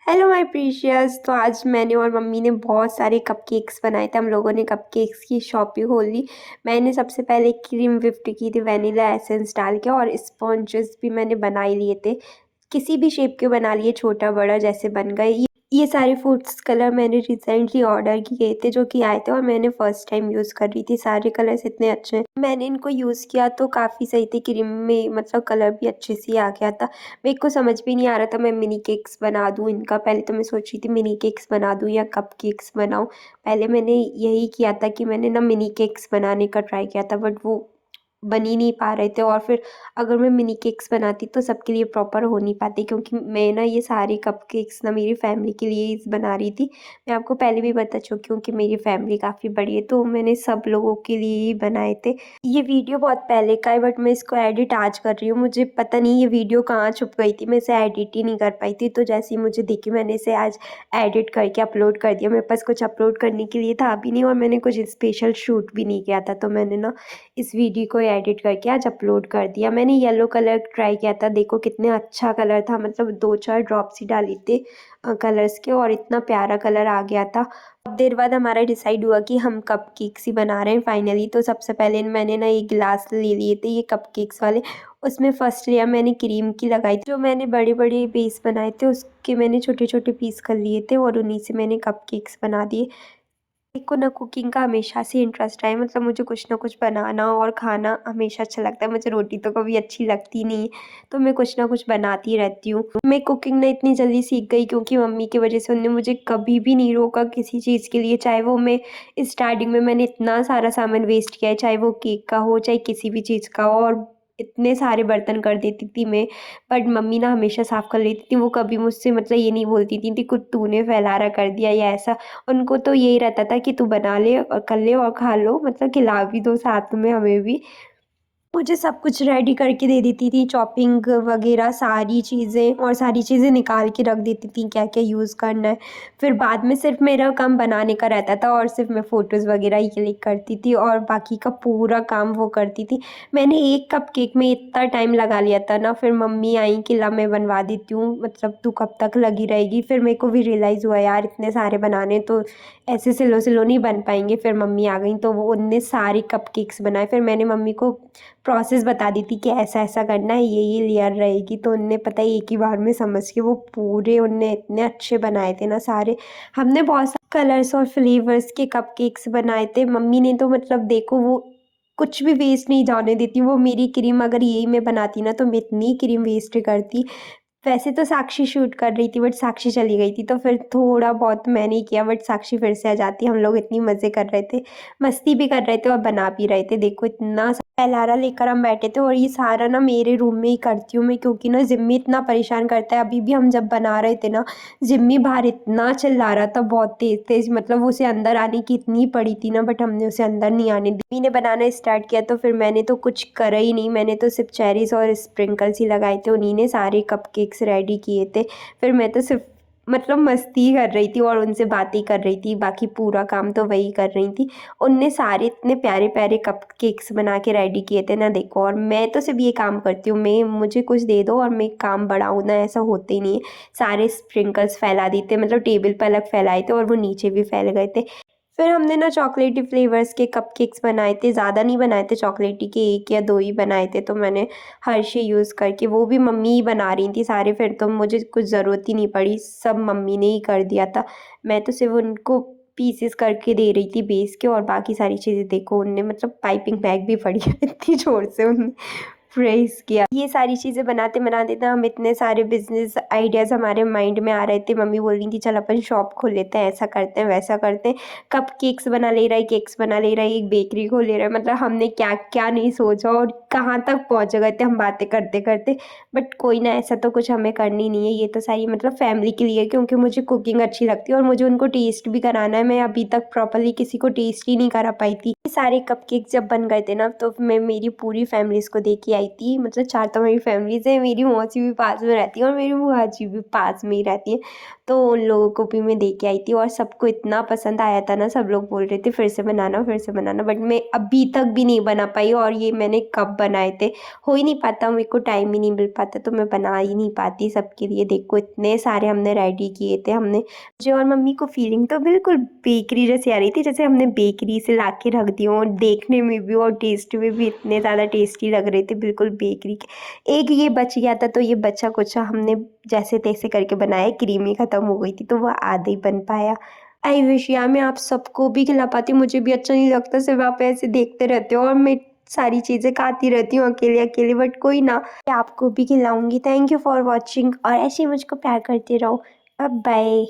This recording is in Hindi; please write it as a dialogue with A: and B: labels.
A: Hello my precious. तो आज मैंने और मम्मी ने बहुत सारे कपकेक्स बनाए थे। हम लोगों ने कपकेक्स की शॉप भी खोल ली। मैंने सबसे पहले क्रीम व्हिप्ड की थी वनीला एसेंस डाल के, और स्पॉन्जेस भी मैंने बना ही लिए थे। किसी भी शेप के बना लिए, छोटा बड़ा जैसे बन गए। ये सारे फूड्स कलर मैंने रिसेंटली ऑर्डर किए थे, जो कि आए थे और मैंने फर्स्ट टाइम यूज़ कर रही थी। सारे कलर्स इतने अच्छे हैं। मैंने इनको यूज़ किया तो काफ़ी सही थे। क्रीम में मतलब कलर भी अच्छे से आ गया था। मेरे को समझ भी नहीं आ रहा था मैं मिनी केक्स बना दूँ इनका। पहले तो मैं सोच रही थी मिनी केक्स बना दूँ या कप केक्स बनाऊँ। पहले मैंने यही किया था कि मैंने ना मिनी केक्स बनाने का ट्राई किया था, बट वो बन ही नहीं पा रहे थे। और फिर अगर मैं मिनी केक्स बनाती तो सबके लिए प्रॉपर हो नहीं पाते, क्योंकि मैं ना ये सारे कपकेक्स ना मेरी फैमिली के लिए ही बना रही थी। मैं आपको पहले भी बता चुकी हूँ कि मेरी फैमिली काफ़ी बड़ी है, तो मैंने सब लोगों के लिए ही बनाए थे। ये वीडियो बहुत पहले का है, बट मैं इसको एडिट आज कर रही हूँ। मुझे पता नहीं ये वीडियो कहाँ छुप गई थी, मैं इसे एडिट ही नहीं कर पाई थी। तो जैसे ही मुझे दिखी मैंने इसे आज एडिट करके अपलोड कर दिया। मेरे पास कुछ अपलोड करने के लिए था भी नहीं, और मैंने कुछ स्पेशल शूट भी नहीं किया था, तो मैंने ना इस वीडियो को एडिट करके आज अपलोड कर दिया। मैंने येलो कलर ट्राई किया था, देखो कितने अच्छा कलर था। मतलब 2-4 ड्रॉप्स ही डाली थे कलर्स के, और इतना प्यारा कलर आ गया था। अब देर बाद हमारा डिसाइड हुआ कि हम कपकेक्स ही बना रहे हैं फाइनली। तो सबसे पहले मैंने ना एक गिलास ले लिए थे ये कपकेक्स वाले। उसमें फर्स्ट लेयर मैंने क्रीम की लगाई थी। जो मैंने बड़े बड़े बेस बनाए थे उसके मैंने छोटे छोटे पीस कर लिए थे, और उन्हीं से मैंने कपकेक्स बना दिए। मेरे को ना कुकिंग का हमेशा से इंटरेस्ट है। मतलब मुझे कुछ ना कुछ बनाना और खाना हमेशा अच्छा लगता है। मुझे रोटी तो कभी अच्छी लगती नहीं है, तो मैं कुछ ना कुछ बनाती रहती हूँ। मैं कुकिंग ना इतनी जल्दी सीख गई क्योंकि मम्मी की वजह से। उन्होंने मुझे कभी भी नहीं रोका किसी चीज़ के लिए। चाहे वो मैं स्टार्टिंग में मैंने इतना सारा सामान वेस्ट किया है, चाहे वो केक का हो चाहे किसी भी चीज़ का हो, और इतने सारे बर्तन कर देती थी मैं। बट मम्मी ना हमेशा साफ़ कर लेती थी। वो कभी मुझसे मतलब ये नहीं बोलती थी कुछ तूने फैलारा कर दिया या ऐसा। उनको तो यही रहता था कि तू बना ले और कर ले और खा लो, मतलब खिला भी दो साथ में हमें भी। मुझे सब कुछ रेडी करके दे देती थी, चॉपिंग वगैरह सारी चीज़ें, और सारी चीज़ें निकाल के रख देती थी क्या क्या यूज़ करना है। फिर बाद में सिर्फ मेरा काम बनाने का रहता था, और सिर्फ मैं फ़ोटोज़ वगैरह ही क्लिक करती थी, और बाकी का पूरा काम वो करती थी। मैंने एक कप केक में इतना टाइम लगा लिया था ना। फिर मम्मी आई कि ला मैं बनवा देती हूँ, मतलब तू कब तक लगी रहेगी। फिर मेरे को भी रियलाइज़ हुआ यार इतने सारे बनाने तो ऐसे स्लो स्लो नहीं बन पाएंगे। फिर मम्मी आ गई तो वो उनने सारे कपकेक्स बनाए। फिर मैंने मम्मी को प्रोसेस बता दी थी कि ऐसा ऐसा करना है, ये लेयर रहेगी। तो उनने पता है एक ही बार में समझ के वो पूरे उनने इतने अच्छे बनाए थे ना सारे। हमने बहुत सारे कलर्स और फ्लेवर्स के कपकेक्स बनाए थे। मम्मी ने तो मतलब देखो वो कुछ भी वेस्ट नहीं जाने देती। वो मेरी क्रीम अगर यही मैं बनाती ना तो मैं इतनी क्रीम वेस्ट करती। वैसे तो साक्षी शूट कर रही थी, बट साक्षी चली गई थी, तो फिर थोड़ा बहुत मैंने ही किया। बट साक्षी फिर से आ जाती। हम लोग इतनी मज़े कर रहे थे, मस्ती भी कर रहे थे और बना भी रहे थे। देखो इतना पहलारा लेकर हम बैठे थे, और ये सारा ना मेरे रूम में ही करती हूँ मैं, क्योंकि ना जिम्मी इतना परेशान करता है। अभी भी हम जब बना रहे थे ना, जिम्मी बाहर इतना चिल्ला रहा था बहुत तेज़ तेज़। मतलब वो उसे अंदर आने की इतनी पड़ी थी ना, बट हमने उसे अंदर नहीं आने दी। जिम्मी ने बनाना स्टार्ट किया तो फिर मैंने तो कुछ करा ही नहीं। मैंने तो सिर्फ चेरीज़ और स्प्रिंकल्स ही लगाए थे। उन्हीं ने सारे कपकेक्स रेडी किए थे। फिर मैं तो सिर्फ मतलब मस्ती कर रही थी और उनसे बातें कर रही थी। बाकी पूरा काम तो वही कर रही थी। उनने सारे इतने प्यारे प्यारे कपकेक्स बना के रेडी किए थे ना, देखो। और मैं तो सिर्फ ये काम करती हूँ, मैं मुझे कुछ दे दो और मैं काम बढ़ाऊँ ना, ऐसा होते ही नहीं है। सारे स्प्रिंकल्स फैला देते, मतलब टेबल पर अलग फैलाए थे और वो नीचे भी फैल गए थे। फिर हमने ना चॉकलेटी फ्लेवर्स के कपकेक्स बनाए थे। ज़्यादा नहीं बनाए थे चॉकलेटी के, 1 या 2 ही बनाए थे। तो मैंने हर्षी यूज़ करके, वो भी मम्मी ही बना रही थी सारे। फिर तो मुझे कुछ ज़रूरत ही नहीं पड़ी, सब मम्मी ने ही कर दिया था। मैं तो सिर्फ उनको पीसेस करके दे रही थी बेस के, और बाकी सारी चीज़ें देखो उनने मतलब पाइपिंग बैग भी पड़ी है इतनी ज़ोर से उनने प्रेस किया। ये सारी चीज़ें बनाते बनाते ना हम इतने सारे बिजनेस आइडियाज़ हमारे माइंड में आ रहे थे। मम्मी बोल रही थी चल अपन शॉप खोल लेते हैं, ऐसा करते हैं वैसा करते हैं। कप केक्स बना ले रहा है, केक्स बना ले रहा है, एक बेकरी खोल ले रहा है। मतलब हमने क्या क्या नहीं सोचा और कहाँ तक पहुँच गए थे हम बातें करते करते। बट कोई ना, ऐसा तो कुछ हमें करनी नहीं है। ये तो सारी मतलब फैमिली के लिए, क्योंकि मुझे कुकिंग अच्छी लगती है और मुझे उनको टेस्ट भी कराना है। मैं अभी तक प्रॉपरली किसी को टेस्ट ही नहीं करा पाई थी। सारे कपकेक जब बन गए थे ना, तो मैं मेरी पूरी फैमिलीज़ को दे के आई थी। मतलब 4 तो मेरी फैमिलीज़ है, मेरी मौसी भी पास में रहती है और मेरी बुआ जी भी पास में ही रहती है। तो उन लोगों को भी मैं दे के आई थी और सबको इतना पसंद आया था ना, सब लोग बोल रहे थे फिर से बनाना, बट मैं अभी तक भी नहीं बना पाई। और ये मैंने कब बनाए थे, हो ही नहीं पाता, मेरे को टाइम ही नहीं मिल पाता, तो मैं बना ही नहीं पाती सबके लिए। देखो इतने सारे हमने रेडी किए थे हमने। मुझे और मम्मी को फीलिंग तो बिल्कुल बेकरी जैसी आ रही थी, जैसे हमने बेकरी से ला के रख दी हो। देखने में भी और टेस्ट में भी इतने ज़्यादा टेस्टी लग रहे थे, बिल्कुल बेकरी के। एक ये बच गया था, तो ये बचा कुचा हमने जैसे तैसे करके बनाया। क्रीम ही ख़त्म हो गई थी, तो वो आधा ही बन पाया। आई विश यार मैं आप सबको भी खिला पाती, मुझे भी अच्छा नहीं लगता सिर्फ आप ऐसे देखते रहते हो और मैं सारी चीज़ें खाती रहती हूँ अकेले अकेले, बट कोई ना, मैं आपको भी खिलाऊंगी। थैंक यू फॉर वॉचिंग और ऐसे ही मुझको प्यार करते रहो। अब बाय।